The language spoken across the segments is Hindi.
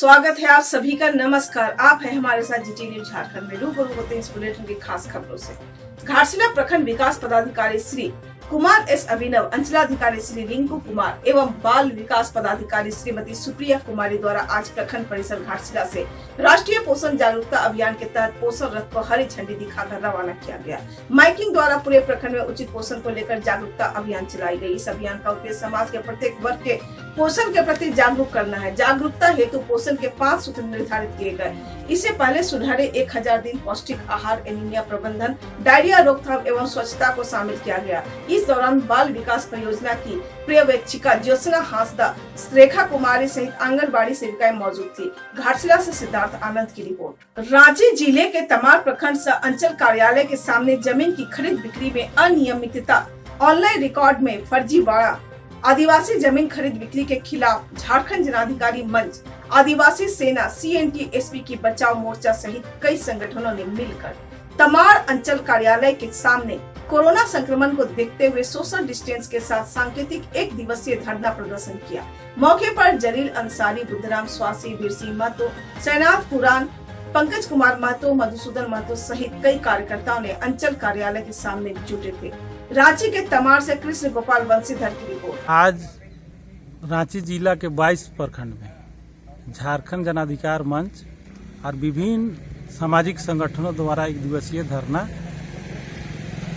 स्वागत है आप सभी का। नमस्कार, आप हैं हमारे साथ जीटी न्यूज झारखंड में। रूबरू होते हैं इस बुलेटिन की खास खबरों से। घाटशिला प्रखंड विकास पदाधिकारी श्री कुमार एस अभिनव, अंचलाधिकारी श्री रिंकू कुमार एवं बाल विकास पदाधिकारी श्रीमती सुप्रिया कुमारी द्वारा आज प्रखंड परिसर घाटशिला से राष्ट्रीय पोषण जागरूकता अभियान के तहत पोषण रथ को हरी झंडी दिखाकर रवाना किया गया। माइकिंग द्वारा पूरे प्रखंड में उचित पोषण को लेकर जागरूकता अभियान चलाई गई। इस अभियान का उद्देश्य समाज के प्रत्येक वर्ग के पोषण के प्रति जागरूक करना है। जागरूकता हेतु पोषण के 5 सूत्र निर्धारित किए गए। इससे पहले सुधारे 1000 दिन पौष्टिक आहार, एनीमिया प्रबंधन, डायरिया रोकथाम एवं स्वच्छता को शामिल किया गया। इस दौरान बाल विकास परियोजना की पर्यवेक्षिका ज्योत्सना हांसदा, रेखा कुमारी सहित आंगनबाड़ी सेविकाएं मौजूद थी। घाटशिला से सिद्धार्थ आनंद की रिपोर्ट। रांची जिले के तमाड़ प्रखंड सह अंचल कार्यालय के सामने जमीन की खरीद बिक्री में अनियमितता, ऑनलाइन रिकॉर्ड में फर्जीवाड़ा, आदिवासी जमीन खरीद बिक्री के खिलाफ झारखंड जनाधिकारी मंच, आदिवासी सेना, CNT-SP की बचाव मोर्चा सहित कई संगठनों ने मिलकर तमाड़ अंचल कार्यालय के सामने कोरोना संक्रमण को देखते हुए सोशल डिस्टेंस के साथ सांकेतिक 1 दिवसीय धरना प्रदर्शन किया। मौके पर जलील अंसारी, बुद्धराम स्वासी, वीरसिंह महतो, सैनाथ पुराण, पंकज कुमार महतो, मधुसूदन महतो सहित कई कार्यकर्ताओं ने अंचल कार्यालय के सामने जुटे थे। रांची के तमाड़ से कृष्ण गोपाल वंशीधर की रिपोर्ट। आज रांची जिला के 22 प्रखंड में झारखंड जनाधिकार मंच और विभिन्न सामाजिक संगठनों द्वारा 1 दिवसीय धरना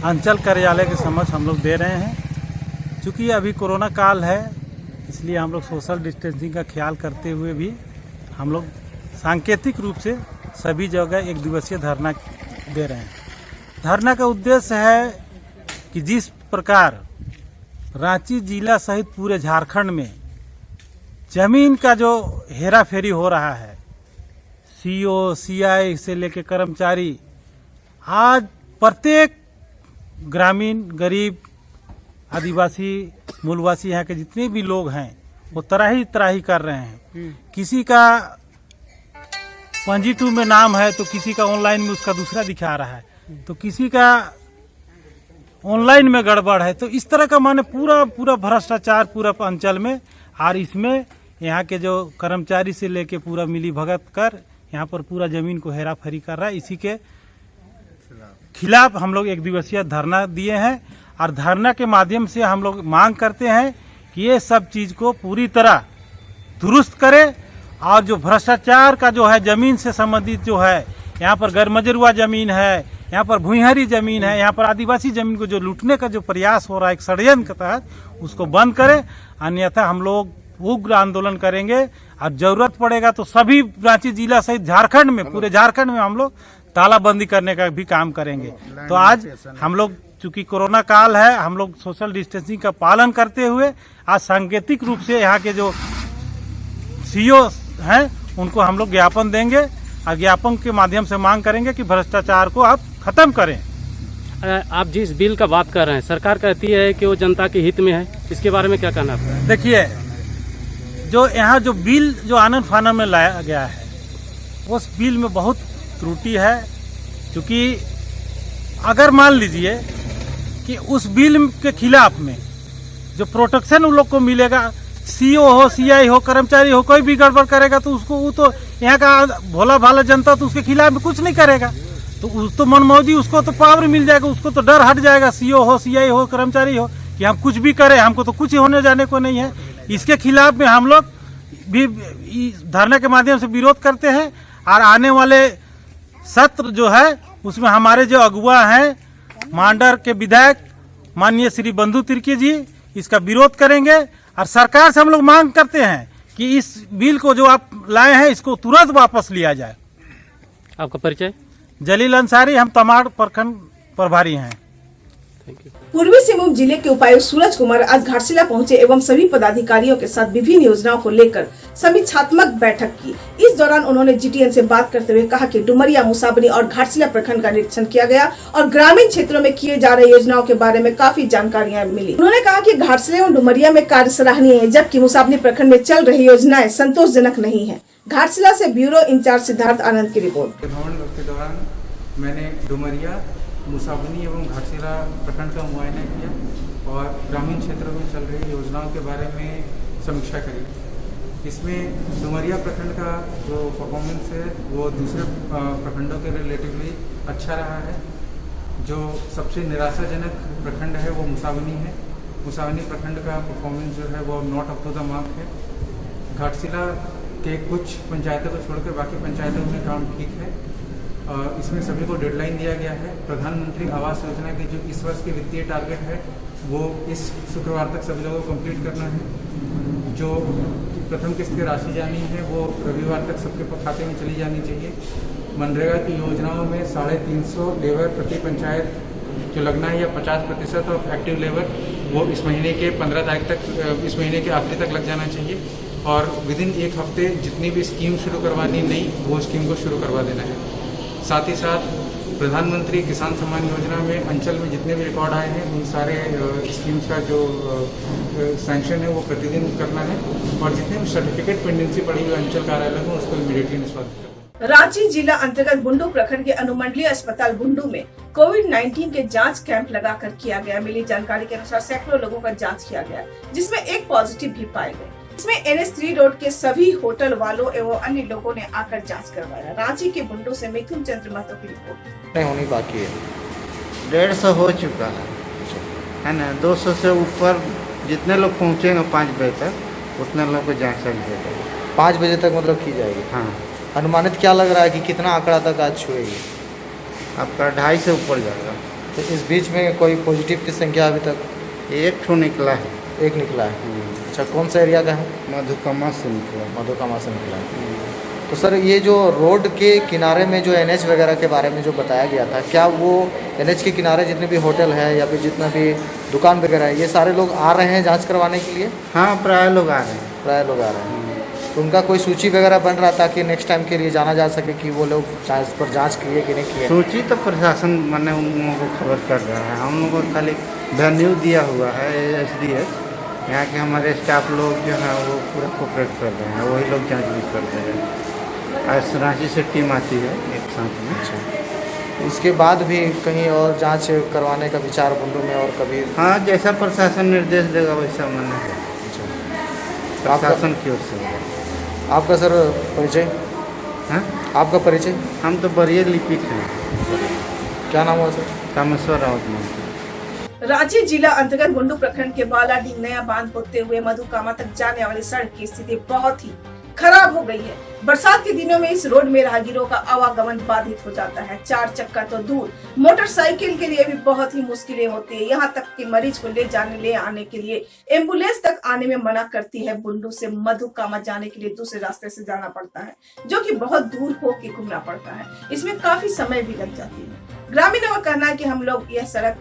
अंचल कार्यालय के समक्ष हम लोग दे रहे हैं। चूँकि अभी कोरोना काल है, इसलिए हम लोग सोशल डिस्टेंसिंग का ख्याल करते हुए भी हम लोग सांकेतिक रूप से सभी जगह 1 दिवसीय धरना दे रहे हैं। धरना का उद्देश्य है कि जिस प्रकार रांची जिला सहित पूरे झारखंड में जमीन का जो हेराफेरी हो रहा है, CO, CI से लेकर कर्मचारी, आज प्रत्येक ग्रामीण, गरीब, आदिवासी, मूलवासी यहाँ के जितने भी लोग हैं वो तराही कर रहे हैं। किसी का पंजी 2 में नाम है तो किसी का ऑनलाइन में उसका दूसरा दिखा रहा है, तो किसी का ऑनलाइन में गड़बड़ है। तो इस तरह का माने पूरा भ्रष्टाचार पूरा अंचल में, और इसमें यहाँ के जो कर्मचारी से लेके पूरा मिली भगत कर यहाँ पर पूरा जमीन को हेरा फेरी कर रहा है। इसी के खिलाफ हम लोग 1 दिवसीय धरना दिए हैं और धरना के माध्यम से हम लोग मांग करते हैं कि ये सब चीज को पूरी तरह दुरुस्त करे और जो भ्रष्टाचार का जो है जमीन से संबंधित जो है, यहाँ पर गैरमजरूआ जमीन है, यहाँ पर भूइंहरी जमीन है, यहाँ पर आदिवासी जमीन को जो लूटने का जो प्रयास हो रहा है एक षड्यंत्र के तहत, उसको बंद करे। अन्यथा हम लोग उग्र आंदोलन करेंगे और जरूरत पड़ेगा तो सभी रांची जिला सहित झारखंड में, पूरे झारखंड में हम लोग तालाबंदी करने का भी काम करेंगे। तो आज हम लोग चूंकि कोरोना काल है, हम लोग सोशल डिस्टेंसिंग का पालन करते हुए आज सांकेतिक रूप से यहाँ के जो CO हैं उनको हम लोग ज्ञापन देंगे और ज्ञापन के माध्यम से मांग करेंगे कि भ्रष्टाचार को आप खत्म करें। आप जिस बिल का बात कर रहे हैं, सरकार कहती है कि वो जनता के हित में है, इसके बारे में क्या कहना है? देखिए, जो यहाँ जो बिल जो आनन फानन में लाया गया है, उस बिल में बहुत त्रुटि है। क्योंकि अगर मान लीजिए कि उस बिल के खिलाफ में जो प्रोटेक्शन उन लोग को मिलेगा, CO हो, CI हो, कर्मचारी हो, कोई भी गड़बड़ करेगा तो उसको, वो तो यहाँ का भोला भाला जनता तो उसके खिलाफ में कुछ नहीं करेगा। तो उस तो मनमौजी, उसको तो पावर मिल जाएगा, उसको तो डर हट जाएगा, CO हो, CI हो, कर्मचारी हो, कि हम कुछ भी करें, हमको तो कुछ होने जाने को नहीं है। इसके खिलाफ में हम लोग भी धरने के माध्यम से विरोध करते हैं और आने वाले सत्र जो है उसमें हमारे जो अगुआ हैं, मांडर के विधायक माननीय श्री बंधु तिर्की जी, इसका विरोध करेंगे। और सरकार से हम लोग मांग करते हैं कि इस बिल को जो आप लाए हैं इसको तुरंत वापस लिया जाए। आपका परिचय? जलील अंसारी, हम तमाड़ प्रखंड प्रभारी हैं। पूर्वी सिंहभूम जिले के उपायुक्त सूरज कुमार आज घाटशिला पहुंचे एवं सभी पदाधिकारियों के साथ विभिन्न योजनाओं को लेकर समीक्षात्मक बैठक की। इस दौरान उन्होंने GTN से बात करते हुए कहा कि डुमरिया, मुसाबनी और घाटशिला प्रखंड का निरीक्षण किया गया और ग्रामीण क्षेत्रों में किए जा रहे योजनाओं के बारे में काफी जानकारियां मिली। उन्होंने कहा कि घाटशिला एवं डुमरिया में कार्य सराहनीय है, जबकि मुसाबनी प्रखंड में चल रही योजनाएं संतोषजनक नहीं है। घाटशिला से ब्यूरो इंचार्ज सिद्धार्थ आनंद की रिपोर्ट। के दौरान मैंने डुमरिया, मुसाबनी एवं घाटशिला प्रखंड का मुआयना किया और ग्रामीण क्षेत्रों में चल रही योजनाओं के बारे में समीक्षा करी। इसमें डुमरिया प्रखंड का जो परफॉर्मेंस है वो दूसरे प्रखंडों के रिलेटिवली अच्छा रहा है। जो सबसे निराशाजनक प्रखंड है वो मुसावनी है। मुसावनी प्रखंड का परफॉर्मेंस जो है वो not up to the mark है। घाटशिला के कुछ पंचायतों को छोड़कर बाकी पंचायतों में काम ठीक है। इसमें सभी को डेडलाइन दिया गया है। प्रधानमंत्री आवास योजना के जो इस वर्ष के वित्तीय टारगेट है वो इस शुक्रवार तक सभी लोगों को कंप्लीट करना है। जो प्रथम किस्त की राशि जानी है वो रविवार तक सबके खाते में चली जानी चाहिए। मनरेगा की योजनाओं में 350 लेबर प्रति पंचायत जो लगना है या 50% ऑफ एक्टिव लेबर वो इस महीने के 15 तारीख तक, इस महीने के आखिरी तक लग जाना चाहिए। और विदिन एक हफ्ते जितनी भी स्कीम शुरू करवानी नई वो स्कीम को शुरू करवा देना है। साथ ही साथ प्रधानमंत्री किसान सम्मान योजना में अंचल में जितने भी रिकॉर्ड आए हैं उन सारे स्कीम्स का जो सैंक्शन है वो प्रतिदिन करना है। और जितने भी सर्टिफिकेट पेंडेंसी पड़ी हुई अंचल कार्यालय में उसको इमीडिएटली निष्पादित करना है। रांची जिला अंतर्गत बुंडू प्रखंड के अनुमंडलीय अस्पताल बुंडू में कोविड-19 के जांच कैंप लगाकर किया गया। मिली जानकारी के अनुसार सैकड़ों लोगों का जांच किया गया, जिसमें एक पॉजिटिव भी पाए गए। इसमें NH3 रोड के सभी होटल वालों एवं अन्य लोगों ने आकर जांच करवाया। रांची के बुंडू से मिथुन चंद्र महतो की रिपोर्ट। नहीं होनी बाकी है। 150 हो चुका है ना। 200 से ऊपर जितने लोग पहुँचेंगे 5 बजे तक उतने लोगों को जांच जाएगी। 5 बजे तक मतलब की जाएगी। हाँ। अनुमानित क्या लग रहा है कि कितना आंकड़ा तक आज छुएगी? आपका 250 से ऊपर जाएगा। तो इस बीच में कोई पॉजिटिव की संख्या अभी तक? एक ठो निकला है। एक निकला है। अच्छा, कौन सा एरिया का है? मधुकमा से निकला। मधुकमा से निकला है। तो सर ये जो रोड के किनारे में जो NH वगैरह के बारे में जो बताया गया था, क्या वो NH के किनारे जितने भी होटल है या फिर जितना भी दुकान वगैरह है ये सारे लोग आ रहे हैं जांच करवाने के लिए? हाँ, प्राय लोग आ रहे हैं। प्राय लोग आ रहे हैं। तो उनका कोई सूची वगैरह बन रहा था कि नेक्स्ट टाइम के लिए जाना जा सके कि वो लोग इस पर जांच किए कि नहीं किए? सूची तो प्रशासन मैंने उन लोगों को खबर कर रहा है। हम लोगों को खाली वेन्यू दिया हुआ है SDS। यहाँ के हमारे स्टाफ लोग जो है वो पूरा कोऑपरेट कर रहे हैं। वही लोग जांच भी कर रहे हैं। आज रांची से टीम आती है एक साथ में। इसके बाद भी कहीं और जांच करवाने का विचार बुंडू में और कभी? हाँ, जैसा प्रशासन निर्देश देगा वैसा मानना है। प्रशासन की ओर से होगा। आपका सर परिचय? हाँ, आपका परिचय? हम तो बड़िए लिपिक हैं। क्या नाम हुआ सर? कामेश्वर राउत नाम। रांची जिला अंतर्गत बुंडू प्रखंड के बालाडीह नया बांध होते हुए मधुकामा तक जाने वाली सड़क की स्थिति बहुत ही खराब हो गई है। बरसात के दिनों में इस रोड में राहगीरों का आवागमन बाधित हो जाता है। 4 चक्का तो दूर, मोटरसाइकिल के लिए भी बहुत ही मुश्किलें होती है। यहाँ तक कि मरीज को ले आने के लिए एम्बुलेंस तक आने में मना करती है। बुंडू से मधुकामा जाने के लिए दूसरे रास्ते से जाना पड़ता है, जो कि बहुत दूर होकर घूमना पड़ता है। इसमें काफी समय भी लग जाती है। ग्रामीणों का कहना है कि हम लोग यह सड़क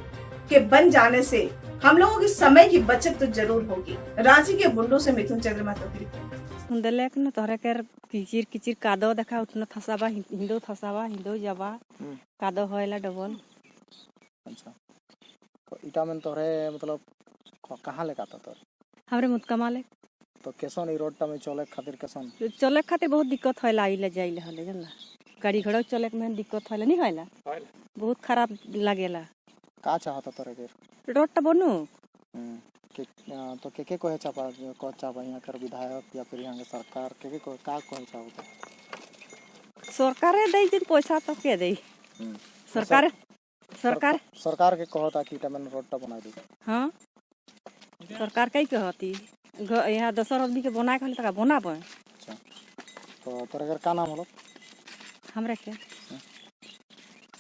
के बन जाने से हम लोगों की समय की बचत तो जरूर होगी। रांची के बुंडू से मिथुन चंद्र महतो की रिपोर्ट। सुंदरलेक न तोहरे कर किचिर किचिर कादो देखा उठना थसाबा हिंदो जाबा कादो होएला डबल। अच्छा, तो इटा में तोहरे मतलब कहाँ ले आता तोर? हमरे मुतकमा ले। तो कैसन ई रोड में चले खातिर कैसन? चले खातिर बहुत दिक्कत होएला। आइले जाइले हले जानला गाड़ी घोड़ा चले में दिक्कत होएला नहीं होएला। बहुत खराब लागेला। का चाहता तोरे के रोड टा बनू? तो के कोहे चापा यहाँ कर विधायक या फिर यहाँ के सरकार के को का कोहे चाहता? सरकारे दे दिन पैसा तो के दे? सरकार सरकार के कहता कि टमन रोड टा बना दी। हाँ, सरकार कई कहती यहाँ 10 आदमी के बना के तक बना पाए। अच्छा, तो तोरे घर का नाम होलो? हमरे के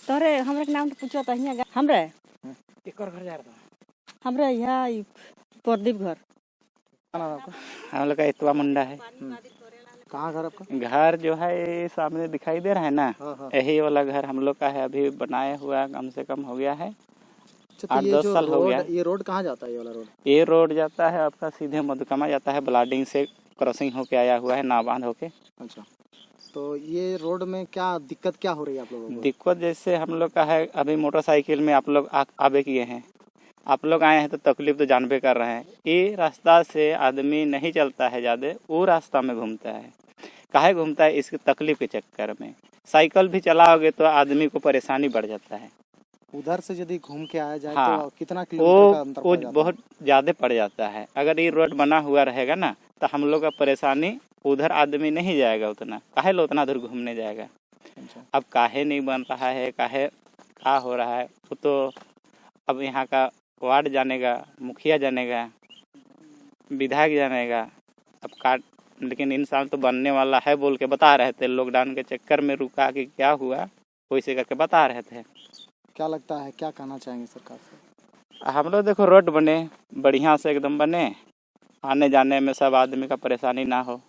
तोरे हमरे के नाम तो पूछो तो यहाँ हमरे एकर घर जा रहा हमरे यहाँ प्रदीप घर। हम लोग का इतवा मुंडा है। कहाँ घर आपका? घर जो है सामने दिखाई दे रहा है ना, हाँ। यही वाला घर हम लोग का है। अभी बनाया हुआ कम से कम हो गया है 8-10 साल हो गया। ये रोड कहाँ जाता है? ये वाला रोड? ये रोड जाता है आपका सीधे मधुकामा जाता है। ब्लाडिंग से क्रॉसिंग होके आया हुआ है, नाबांध होके। अच्छा, तो ये रोड में क्या दिक्कत क्या हो रही है आप लोगों को? दिक्कत जैसे हम लोग का है, अभी मोटरसाइकिल में आप लोग आवे किए हैं, आप लोग आए हैं तो तकलीफ तो जानबे कर रहे हैं। ये रास्ता से आदमी नहीं चलता है ज्यादा, वो रास्ता में घूमता है। काहे घूमता है? इसकी तकलीफ के चक्कर में। साइकिल भी चलाओगे तो आदमी को परेशानी बढ़ जाता है। उधर से यदि घूम के आया जाए हाँ, तो कितना किलोमीटर का अंतर वो बहुत ज्यादा पड़ जाता है। अगर ये रोड बना हुआ रहेगा ना तो हम लोग का परेशानी उधर आदमी नहीं जाएगा उतना, काहे लो उतना दूर घूमने जाएगा। अब काहे नहीं बन रहा है, काहे क्या हो रहा है, वो तो अब यहाँ का वार्ड जानेगा, मुखिया जानेगा, विधायक जानेगा। अब का लेकिन इंसान तो बनने वाला है बोल के बता रहे थे, लॉकडाउन के चक्कर में रुका कि क्या हुआ वैसे करके बता रहे थे। क्या लगता है, क्या कहना चाहेंगे सरकार से? हम लोग देखो रोड बने बढ़िया से एकदम बने, आने जाने में सब आदमी का परेशानी ना हो।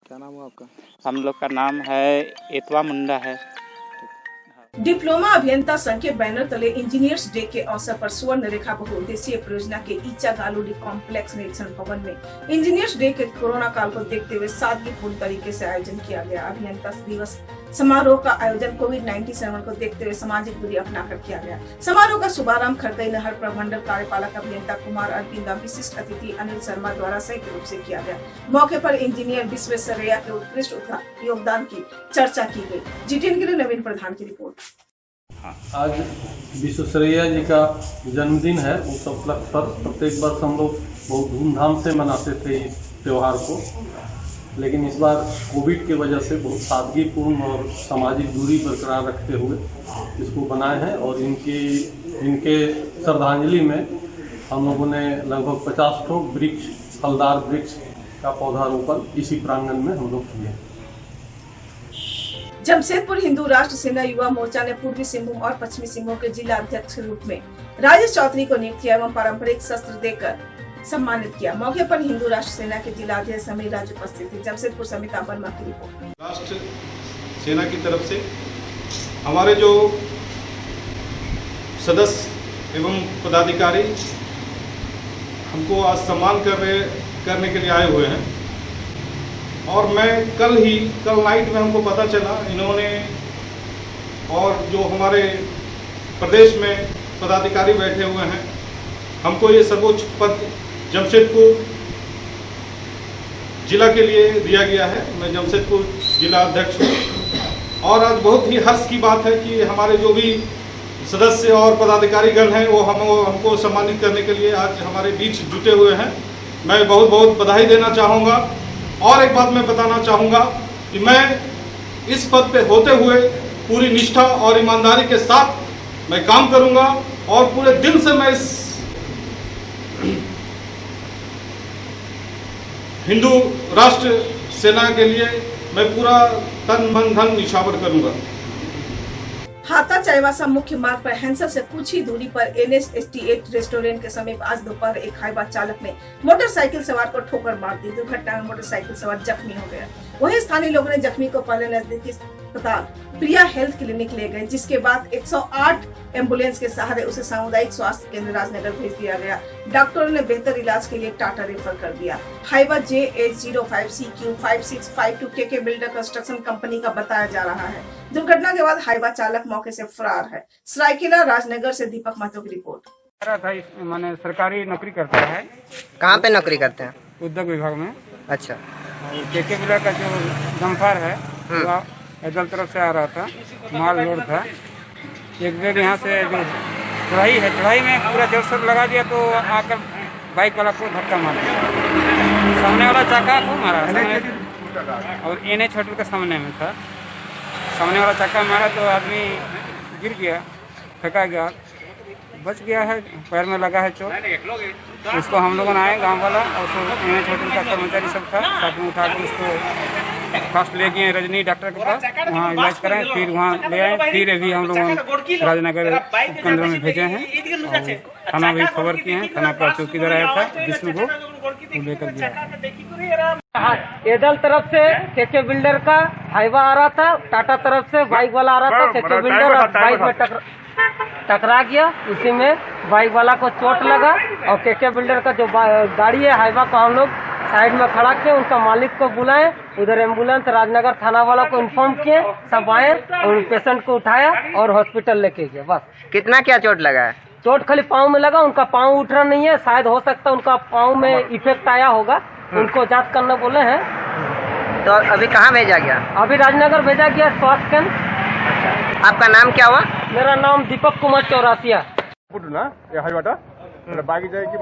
क्या नाम है आपका? हम लोग का नाम है एतवा मुंडा है। डिप्लोमा अभियंता संघ के बैनर तले इंजीनियर्स डे के अवसर पर स्वर्ण रेखा बहुउद्देशीय परियोजना के ईचा गालूडी कॉम्प्लेक्स निरीक्षण भवन में इंजीनियर्स डे के कोरोना काल को देखते हुए सादगीपूर्ण तरीके से आयोजन किया गया। अभियंता दिवस समारोह का आयोजन कोविड-19 को देखते हुए सामाजिक दूरी अपनाकर किया गया। समारोह का शुभारंभ खरकई नहर प्रमंडल कार्यपालक अभियंता कुमार अरविंद, विशिष्ट अतिथि अनिल शर्मा द्वारा संयुक्त रूप से किया गया। मौके पर इंजीनियर विश्वेश्वरैया के उत्कृष्ट योगदान की चर्चा की गई। जीटीएन के लिए नवीन प्रधान की रिपोर्ट। आज विश्वेश्वरैया जी का जन्मदिन है, उस उपलक्ष्य पर प्रत्येक वर्ष हम लोग बहुत धूमधाम से मनाते थे इस त्यौहार को, लेकिन इस बार कोविड की वजह से बहुत सादगीपूर्ण और सामाजिक दूरी बरकरार रखते हुए इसको बनाए हैं। और इनके श्रद्धांजलि में हम लोगों ने लगभग 50 ठो वृक्ष, फलदार वृक्ष का पौधारोपण इसी प्रांगण में हम लोग किए। जमशेदपुर हिंदू राष्ट्र सेना युवा मोर्चा ने पूर्वी सिंहभूम और पश्चिमी सिंहभूम के जिला अध्यक्ष के रूप में राजेश चौधरी को नियुक्त किया एवं पारंपरिक शस्त्र देकर सम्मानित किया। मौके पर हिंदू राष्ट्र सेना के जिला अध्यक्ष समीर राज उपस्थित थे। जमशेदपुर से अमिताभ वर्मा की रिपोर्ट। राष्ट्र सेना की तरफ से हमारे जो सदस्य एवं पदाधिकारी हमको आज सम्मान करने के लिए आए हुए हैं, और मैं कल नाइट में हमको पता चला इन्होंने और जो हमारे प्रदेश में पदाधिकारी बैठे हुए हैं, हमको ये सर्वोच्च पद जमशेदपुर जिला के लिए दिया गया है। मैं जमशेदपुर जिला अध्यक्ष हूँ, और आज बहुत ही हर्ष की बात है कि हमारे जो भी सदस्य और पदाधिकारीगण हैं वो हमको सम्मानित करने के लिए आज हमारे बीच जुटे हुए हैं। मैं बहुत बहुत बधाई देना चाहूँगा, और एक बात मैं बताना चाहूँगा कि मैं इस पद पे होते हुए पूरी निष्ठा और ईमानदारी के साथ मैं काम करूँगा, और पूरे दिल से मैं इस हिंदू राष्ट्र सेना के लिए मैं पूरा तन मन धन निछावर करूँगा। हाता चाईबासा मुख्य मार्ग पर हैंसल से कुछ ही दूरी पर NS-88 रेस्टोरेंट के समीप आज दोपहर एक हाईवा चालक ने मोटरसाइकिल सवार को ठोकर मार दी। दुर्घटना में मोटरसाइकिल सवार जख्मी हो गया। वहीं स्थानीय लोगों ने जख्मी को पहले नजदीकी अस्पताल प्रिया हेल्थ क्लिनिक ले गए, जिसके बाद 108 एम्बुलेंस के सहारे उसे सामुदायिक स्वास्थ्य केंद्र राजनगर भेज दिया गया। डॉक्टरों ने बेहतर इलाज के लिए टाटा रेफर कर दिया। Hyva JH05CQ5652 KK builder construction company का बताया जा रहा है। दुर्घटना के बाद हाईवा चालक मौके से फरार है। सरायकेला राजनगर से दीपक महतो की रिपोर्ट। मैंने सरकारी नौकरी करता है। कहाँ पे नौकरी करते हैं? उद्योग विभाग में। अच्छा। केके बिल्डर का जो डंपर है इधर तरफ से आ रहा था, माल लोड था। एक बेग यहाँ से जो चढ़ाई है, चढ़ाई में पूरा जोर से लगा दिया तो आकर बाइक वाला को धक्का मार दिया। सामने वाला चाका को मारा, और NH होटल के सामने में था। सामने वाला चाका मारा तो आदमी गिर गया, फेंका गया, बच गया है, पैर में लगा है चोट। उसको हम लोगों ने आए गांव वाला और NH होटल का कर्मचारी सब था, साथ में उठा कर उसको फर्स्ट ले गए रजनी डॉक्टर के पास, वहाँ इलाज कराएं, फिर वहाँ ले आए, फिर अभी हम लोग राजनगर केंद्र में भेजे हैं। थाना भी खबर किए हैं, थाना पर चौकीदार आया था जिसमें वो लेकर गया। एदल तरफ से केके बिल्डर का हाईवा आ रहा था, टाटा तरफ से बाइक वाला आ रहा था। केके बिल्डर और बाइक में टकरा गया, उसी में बाइक वाला को चोट लगा, और केके बिल्डर का जो गाड़ी है हाईवा को हम लोग साइड में खड़ा किए, उनका मालिक को बुलाए, उधर एम्बुलेंस राजनगर थाना वालों को इन्फॉर्म किए, सब आए और पेशेंट को उठाया और हॉस्पिटल लेके गए। बस। कितना क्या चोट लगा है? चोट खाली पाँव में लगा, उनका पाँव उठ रहा नहीं है, शायद हो सकता उनका पाँव में इफेक्ट आया होगा, उनको जांच करना बोले हैं। तो अभी कहाँ भेजा गया? अभी राजनगर भेजा गया स्वास्थ्य केंद्र। आपका नाम क्या हुआ? मेरा नाम दीपक कुमार चौरासिया। बाइक जाए कि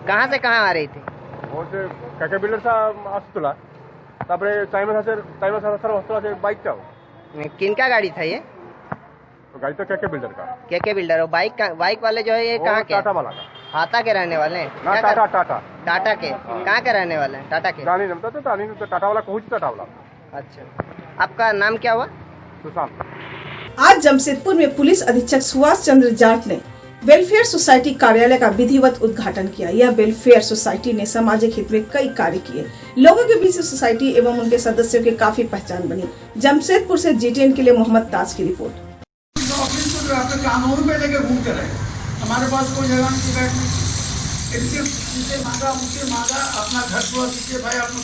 कहाँ से कहाँ आ रही थी? वो से केके बिल्डर सा आसुतला तापरे टाइमर से बाइक चाओ। किनका गाड़ी था ये? तो गाड़ी तो केके बिल्डर का। केके बिल्डर। और बाइक वाले जो है ये कहाँ के? टाटा वाला का। हाता के रहने वाले हैं? ना टाटा के। कहाँ के रहने वाले हैं? टाटा के। जानी नहीं तो टाटा वाला पहुँच टाटा वाला। अच्छा, आपका नाम क्या हुआ? सुशांत। आज जमशेदपुर में पुलिस अधीक्षक सुभाष चंद्र जाट ने वेलफेयर सोसाइटी कार्यालय का विधिवत उद्घाटन किया। यह वेलफेयर सोसाइटी ने सामाजिक हित में कई कार्य किए। लोगों के बीच सोसाइटी एवं उनके सदस्यों की काफी पहचान बनी। जमशेदपुर से GTN के लिए मोहम्मद ताज की रिपोर्ट। कानून पे लेके घूमते रहे, हमारे पास कोई जगह नहीं बैठने, इनसे मांगा अपना घर को दीजिए भाई, अपना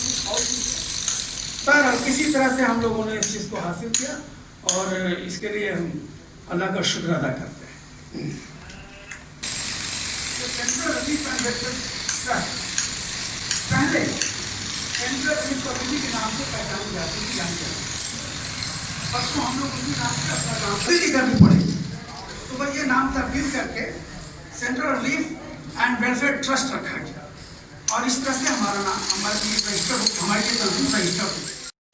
पर किसी तरह से हम लोगों ने इस चीज को हासिल किया और इसके लिए हम अल्लाह का शुक्र अदा करते हैं। पहले सेंट्रल रिलीफ कमेटी के नाम से पहचानी जाती थी, परसों हम लोग उसी नाम से अपना काम करनी पड़ेगी, तो वह ये नाम तब्दील करके central relief and welfare trust रखा गया और इस तरह से हमारा नाम हमारी रजिस्टर हो।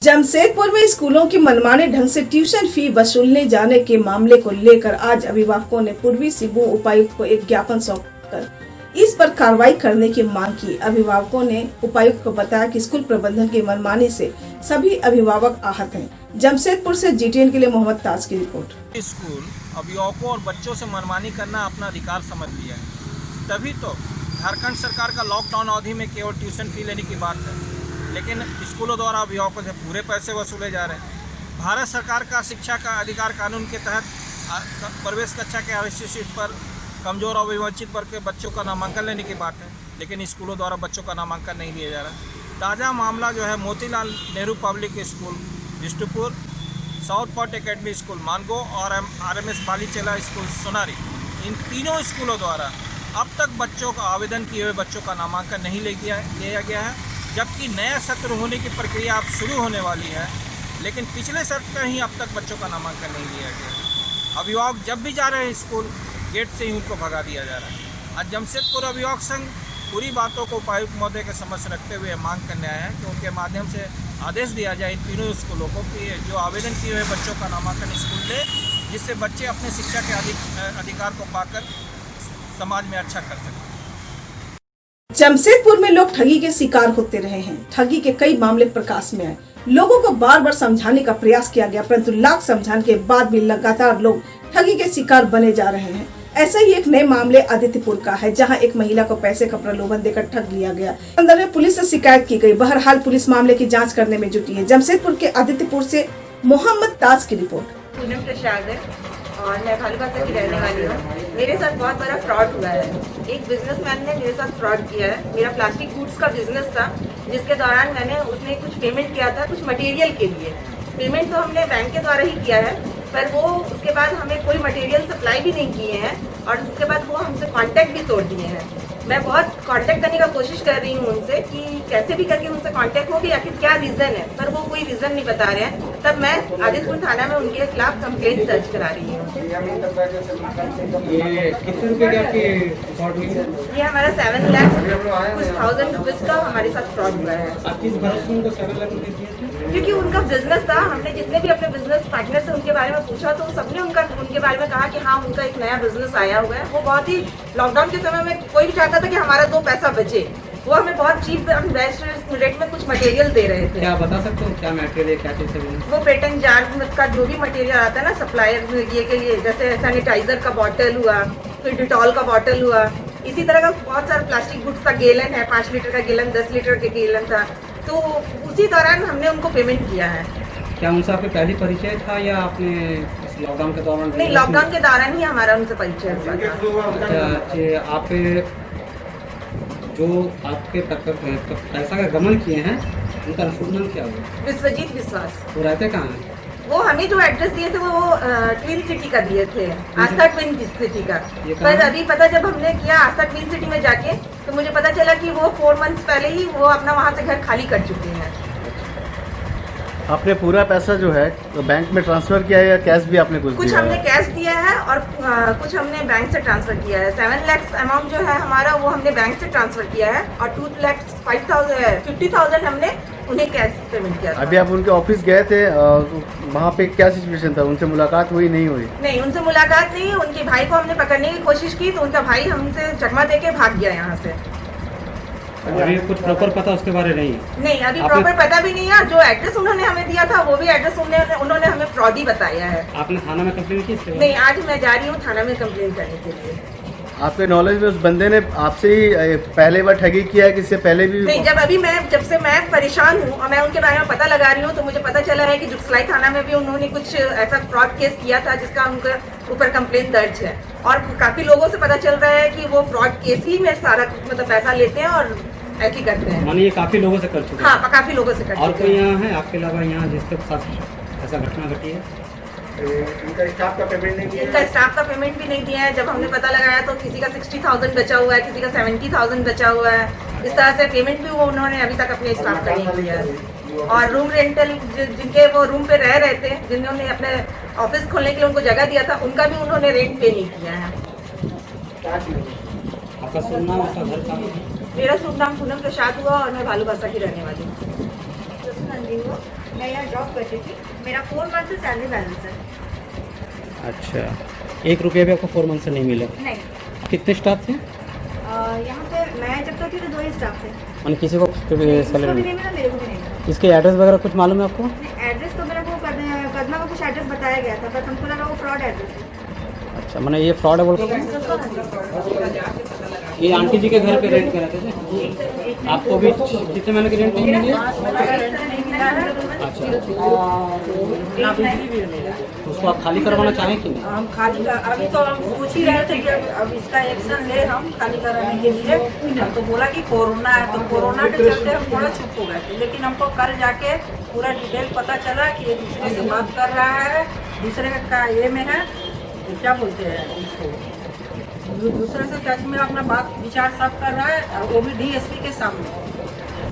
जमशेदपुर में स्कूलों की मनमाने ढंग से ट्यूशन फी वसूलने जाने के मामले को लेकर आज अभिभावकों ने पूर्वी सिंहभूम उपायुक्त को एक ज्ञापन सौंपकर इस पर कार्रवाई करने की मांग की। अभिभावकों ने उपायुक्त को बताया कि स्कूल प्रबंधन की मनमानी से सभी अभिभावक आहत हैं। जमशेदपुर से GTN के लिए मोहम्मद ताज की रिपोर्ट। स्कूल अभिभावकों और बच्चों से मनमानी करना अपना अधिकार समझ लिया है, तभी तो झारखंड सरकार का लॉकडाउन अवधि में केवल ट्यूशन फी लेने की बात है, लेकिन स्कूलों द्वारा अभिभावकों से पूरे पैसे वसूले जा रहे हैं। भारत सरकार का शिक्षा का अधिकार कानून के तहत प्रवेश कक्षा के आवश्यक सीट पर कमजोर और विवंचित वर्ग के बच्चों का नामांकन लेने की बात है, लेकिन स्कूलों द्वारा बच्चों का नामांकन नहीं लिया जा रहा। ताज़ा मामला जो है Motilal Nehru public school Bistupur, south point academy school Mango और RMS बालीचेला स्कूल सोनारी, इन तीनों स्कूलों द्वारा अब तक बच्चों का आवेदन किए हुए बच्चों का नामांकन नहीं लिया गया है, जबकि नया सत्र होने की प्रक्रिया अब शुरू होने वाली है, लेकिन पिछले सत्र में ही अब तक बच्चों का नामांकन नहीं लिया गया। अभिभावक जब भी जा रहे हैं स्कूल, गेट से ही उनको भगा दिया जा रहा है। आज जमशेदपुर अभिभावक संघ पूरी बातों को उपायुक्त महोदय के समक्ष रखते हुए मांग करने आया है कि उनके माध्यम से आदेश दिया जाए इन तीनों स्कूलों को कि जो आवेदन किए हुए बच्चों का नामांकन स्कूल ले, जिससे बच्चे अपने शिक्षा के अधिकार को पाकर समाज में अच्छा कर सकें। जमशेदपुर में लोग ठगी के शिकार होते रहे हैं। ठगी के कई मामले प्रकाश में आए। लोगों को बार बार समझाने का प्रयास किया गया, परंतु लाख समझाने के बाद भी लगातार लोग ठगी के शिकार बने जा रहे हैं। ऐसा ही एक नए मामले आदित्यपुर का है, जहां एक महिला को पैसे का प्रलोभन देकर ठग लिया गया। अंदर में पुलिस से शिकायत की गई। बहरहाल पुलिस मामले की जांच करने में जुटी है। जमशेदपुर के आदित्यपुर से मोहम्मद ताज की रिपोर्ट। पूनम प्रसाद है और मैं भालूबाजार की रहने वाली हूँ। मेरे साथ बहुत बड़ा फ्रॉड हुआ है। एक बिजनेसमैन ने मेरे साथ फ्रॉड किया है। मेरा प्लास्टिक गुड्स का बिजनेस था, जिसके दौरान मैंने उसने कुछ पेमेंट किया था कुछ मटेरियल के लिए। पेमेंट तो हमने बैंक के द्वारा ही किया है, पर वो उसके बाद हमें कोई मटेरियल सप्लाई भी नहीं किए हैं और उसके बाद वो हमसे कांटेक्ट भी तोड़ दिए हैं। मैं बहुत कांटेक्ट करने का कोशिश कर रही हूँ उनसे कि कैसे भी करके उनसे कांटेक्ट हो, कि आखिर क्या रीज़न है, पर वो कोई रीज़न नहीं बता रहे हैं। तब मैं आदित्यपुर थाना में उनके खिलाफ कंप्लेंट दर्ज करा रही हूँ। ये कितने रुपए की आपकी फ्रॉड हुई है? ये हमारा 7 लाख कुछ 1000 रुपीज़ का हमारे साथ फ्रॉड हुआ है। आप किस भरोसे में उनको 7 लाख रुपए दिए थे? क्योंकि उनका बिजनेस था। हमने जितने भी अपने बिजनेस पार्टनर से उनके बारे में पूछा तो सबने उनके बारे में कहा कि हाँ, उनका एक नया बिजनेस आया हुआ है। वो बहुत ही लॉकडाउन के समय में कोई भी चाहता था कि हमारा 2 पैसा बचे। वो हमें बहुत चीप रेट में कुछ मटेरियल दे रहे थे। क्या बता सकते हो क्या मटेरियल, क्या चीज़ है? वो पेटेंट जार का जो भी मटेरियल आता है ना सप्लायर ये के लिए, जैसे सैनिटाइजर का बॉटल हुआ, फिर डिटॉल का बॉटल हुआ, इसी तरह का बहुत सारा प्लास्टिक गुड्स का गैलन है, 5 लीटर का गैलन, 10 लीटर का गैलन था। तो उसी दौरान हमने उनको पेमेंट किया है। क्या उनसे आपके पहले परिचय था या आपने लॉकडाउन के दौरान? नहीं, लॉकडाउन के दौरान ही हमारा उनसे परिचय हुआ था। आप जो आपके पैसा का गमन किए हैं उनका शुभ नाम क्या हुआ? विश्वजीत विश्वास। वो रहते कहाँ हैं? वो हमें जो एड्रेस दिए थे वो ट्विन सिटी का दिए थे, आस्था ट्विन सिटी का। पर अभी पता जब हमने किया आस्था ट्विन सिटी में जाके, तो मुझे पता चला कि वो 4 मंथ्स पहले ही वो अपना वहाँ से घर खाली कर चुके हैं। आपने पूरा पैसा जो है तो बैंक में ट्रांसफर किया है या कैश भी आपने कुछ कुछ दिया हमने है? कैश दिया है और कुछ हमने बैंक से ट्रांसफर किया है। 7 लाख अमाउंट जो है हमारा वो हमने बैंक से ट्रांसफर किया है और 2,50,000 हमने उन्हें कैश पेमेंट किया था। अभी आप उनके ऑफिस गए थे, वहाँ पे क्या सिचुएशन था? उनसे मुलाकात हुई नहीं हुई? नहीं, उनसे मुलाकात नहीं। उनके भाई को हमने पकड़ने की कोशिश की तो उनका भाई हमसे चकमा देके भाग गया यहाँ से। अभी कुछ प्रॉपर पता उसके बारे नहीं? नहीं, अभी प्रॉपर पता भी नहीं है। जो एड्रेस उन्होंने हमें दिया था वो भी एड्रेस उन्होंने हमें फ्रॉडी बताया है। आपने थाना में कंप्लेन की? नहीं, आज मैं जा रही हूँ थाना में कंप्लेन करने के लिए। आपके नॉलेज में उस बंदे ने आपसे ही पहले बार ठगी किया है कि इससे पहले भी? नहीं, जब से मैं परेशान हूँ और मैं उनके बारे में पता लगा रही हूँ तो मुझे पता चला है कि जुगसलाई थाना में भी उन्होंने कुछ ऐसा फ्रॉड केस किया था जिसका उनके ऊपर कंप्लेन दर्ज है और काफी लोगों से पता चल रहा है कि वो फ्रॉड केस ही में सारा मतलब पैसा लेते हैं और ऐसी करते हैं। माने ये काफी लोगों से कर चुके हैं? हाँ, काफी लोगों से कर चुके हैं। और कोई यहाँ है आपके अलावा यहाँ जिसके साथ ऐसा घटना घटी है? इनका स्टाफ का पेमेंट नहीं दिया? इनका स्टाफ का पेमेंट भी नहीं दिया है। जब हमने पता लगाया तो किसी का 60,000 बचा हुआ है, किसी का 70,000 बचा हुआ है। इस तरह से पेमेंट भी वो उन्होंने अभी तक अपने स्टाफ का नहीं दिया है। और रूम रेंटल जिनके वो रूम पे रह रहे थे, जिन्होंने अपने ऑफिस खोलने के लिए उनको जगह दिया था, उनका भी उन्होंने रेंट पे नहीं किया है। आपका शुभ नाम, आपका घर कहाँ है? मेरा शुभ नाम पूनम प्रसाद हुआ और मैं भालूबासा की रहने वाली हूँ। मैं यहाँ जॉब करती थी। मेरा 4 मंथ से सैलरी बैलेंस है। अच्छा, 1 रुपया भी आपको 4 मंथ से नहीं मिला? नहीं। कितने स्टाफ थे? यहाँ पे मैं जब तक थी तो 2 ही स्टाफ थे। मैंने किसी को इसको भी नहीं सैलरी? मिला, मेरे को भी नहीं मिला। इसके एड्रेस वगैरह कुछ मालूम है आपको? एड्रेस तो मेरे को कदमा का कुछ एड्रेस बताया गया था बट हमको लगा वो फ्रॉड एड्रेस है। अच्छा, मैंने ये फ्रॉड है बोलकर ये आंटी जी के घर पे रेंट कराते थे? आपको भी कितने महीने की रेंट नहीं मिली? अच्छा, तो उसको आप खाली करवाना चाहें कि नहीं? हम खाली अभी तो हम सोच ही रहे थे कि अब इसका एक्शन ले हम खाली कराने के लिए। तो बोला कि कोरोना है, तो कोरोना के चलते हम थोड़ा चुप हो गए थे, लेकिन हमको कल जाके पूरा डिटेल पता चला कि ये दूसरे से बात कर रहा है, दूसरे का ये में है, क्या बोलते हैं इसको, दूसरे से टच में अपना बात विचार सब कर रहा है और वो भी DSP के सामने।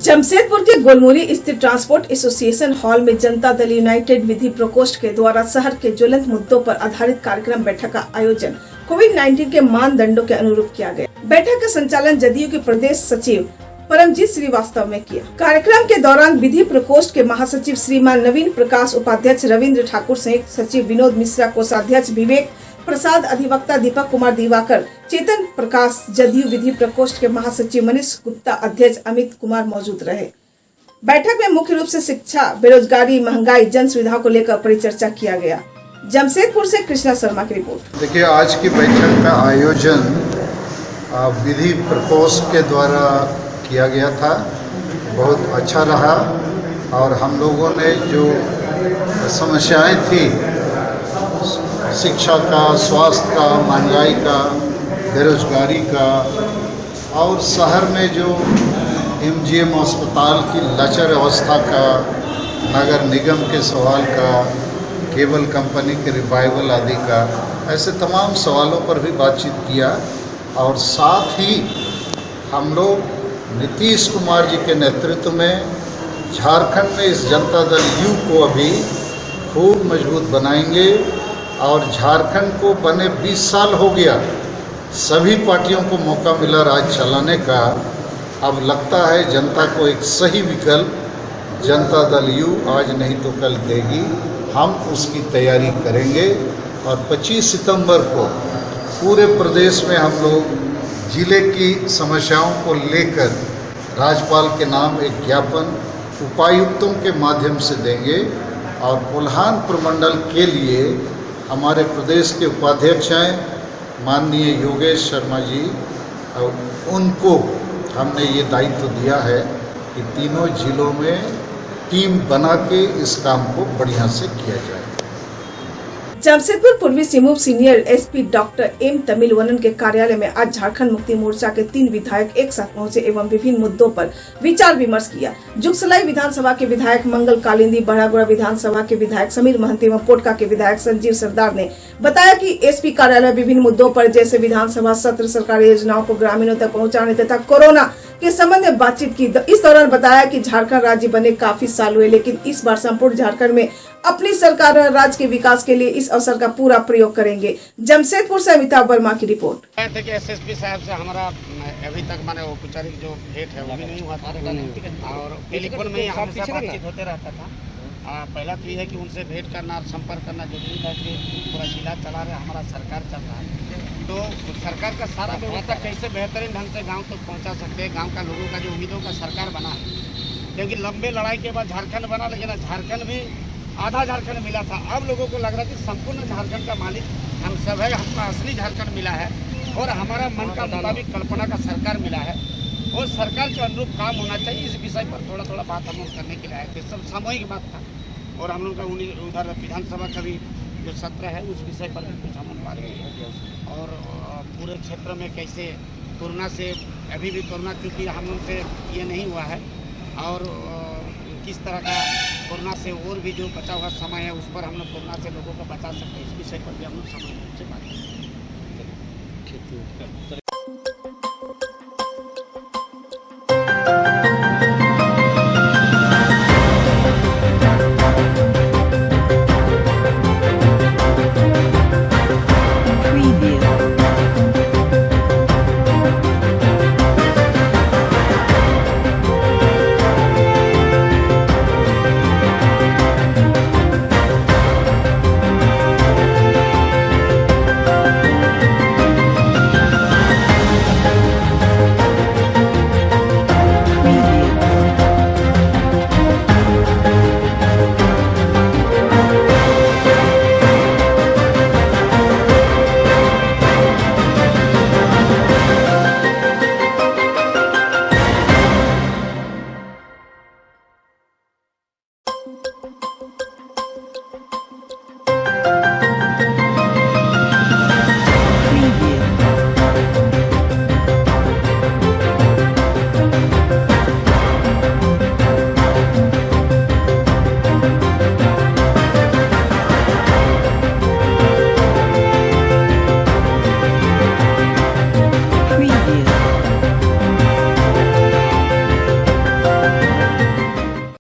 जमशेदपुर के गोलमुरी स्थित ट्रांसपोर्ट एसोसिएशन हॉल में जनता दल यूनाइटेड विधि प्रकोष्ठ के द्वारा शहर के ज्वलंत मुद्दों पर आधारित कार्यक्रम बैठक का आयोजन कोविड-19 के मानदंडों के अनुरूप किया गया। बैठक का संचालन जदयू के प्रदेश सचिव परमजीत श्रीवास्तव ने किया। कार्यक्रम के दौरान विधि प्रकोष्ठ के महासचिव श्रीमान नवीन प्रकाश, उपाध्यक्ष रविंद्र ठाकुर, संयुक्त सचिव विनोद मिश्रा, कोषाध्यक्ष विवेक प्रसाद, अधिवक्ता दीपक कुमार दिवाकर, चेतन प्रकाश, जदयू विधि प्रकोष्ठ के महासचिव मनीष गुप्ता, अध्यक्ष अमित कुमार मौजूद रहे। बैठक में मुख्य रूप से शिक्षा, बेरोजगारी, महंगाई, जन सुविधाओं को लेकर परिचर्चा किया गया। जमशेदपुर से कृष्णा शर्मा की रिपोर्ट। देखिए, आज की बैठक का आयोजन विधि प्रकोष्ठ के द्वारा किया गया था। बहुत अच्छा रहा और हम लोगों ने जो समस्याएं थी, शिक्षा का, स्वास्थ्य का, महंगाई का, बेरोजगारी का और शहर में जो MGM अस्पताल की लचर अवस्था का, नगर निगम के सवाल का, केबल कंपनी के रिवाइवल आदि का, ऐसे तमाम सवालों पर भी बातचीत किया। और साथ ही हम लोग नीतीश कुमार जी के नेतृत्व में झारखंड में इस जनता दल यू को अभी खूब मजबूत बनाएंगे और झारखंड को बने 20 साल हो गया, सभी पार्टियों को मौका मिला राज चलाने का। अब लगता है जनता को एक सही विकल्प जनता दल यू आज नहीं तो कल देगी। हम उसकी तैयारी करेंगे और 25 सितंबर को पूरे प्रदेश में हम लोग जिले की समस्याओं को लेकर राज्यपाल के नाम एक ज्ञापन उपायुक्तों के माध्यम से देंगे और कोल्हान प्रमंडल के लिए हमारे प्रदेश के उपाध्यक्ष हैं माननीय योगेश शर्मा जी, और उनको हमने ये दायित्व दिया है कि तीनों जिलों में टीम बना के इस काम को बढ़िया से किया जाए। जमशेदपुर पूर्वी Singhbhum senior SP doctor M Tamilvanan के कार्यालय में आज झारखंड मुक्ति मोर्चा के 3 विधायक एक साथ पहुंचे एवं विभिन्न मुद्दों पर विचार विमर्श किया। जुगसलाई विधानसभा के विधायक मंगल कालिंदी, बड़ागुड़ा विधानसभा के विधायक समीर महंती एवं पोटका के विधायक संजीव सरदार ने बताया कि एसपी कार्यालय विभिन्न मुद्दों पर जैसे विधानसभा सत्र, सरकारी योजनाओं को ग्रामीणों तक पहुँचाने तथा कोरोना के संबंध में बातचीत की। इस दौरान बताया कि झारखंड राज्य बने काफी साल हुए, लेकिन इस बार संपूर्ण झारखंड में अपनी सरकार और राज्य के विकास के लिए इस अवसर का पूरा प्रयोग करेंगे। जमशेदपुर से अमिताभ वर्मा की रिपोर्ट। एसएसपी साहब से हमारा अभी तक माने औपचारिक जो भेंट है वो भी नहीं हुआ था और टेलीफोन में हमेशा बातचीत होते रहता था। पहला तो ये है कि उनसे भेंट करना और संपर्क करना जरूरी था कि पूरा जिला चला रहा है, हमारा सरकार चल रहा है, तो सरकार का सारा व्यवस्था कैसे बेहतरीन ढंग से गांव तक पहुंचा सकते हैं। गांव का लोगों का जो उम्मीदों का सरकार बना है, क्योंकि लंबे लड़ाई के बाद झारखंड बना, लेकिन झारखंड भी आधा झारखंड मिला था। अब लोगों को लग रहा है कि संपूर्ण झारखंड का मालिक हम सब है, हमको असली झारखंड मिला है और हमारा मन का मुताबिक कल्पना का सरकार मिला है और सरकार के अनुरूप काम होना चाहिए। इस विषय पर थोड़ा थोड़ा बात हम लोग करने के लिए आए थे, सब सामूहिक बात था और हम लोग का उधर विधानसभा का भी जो सत्र है उस विषय पर भी कुछ हम बात की और पूरे क्षेत्र में कैसे कोरोना से अभी भी कोरोना क्योंकि हम लोग से ये नहीं हुआ है और किस तरह का कोरोना से और भी जो बचा हुआ समय है उस पर हम लोग कोरोना से लोगों को बचा सकते हैं, इस विषय पर भी हम लोग समय से बात करें।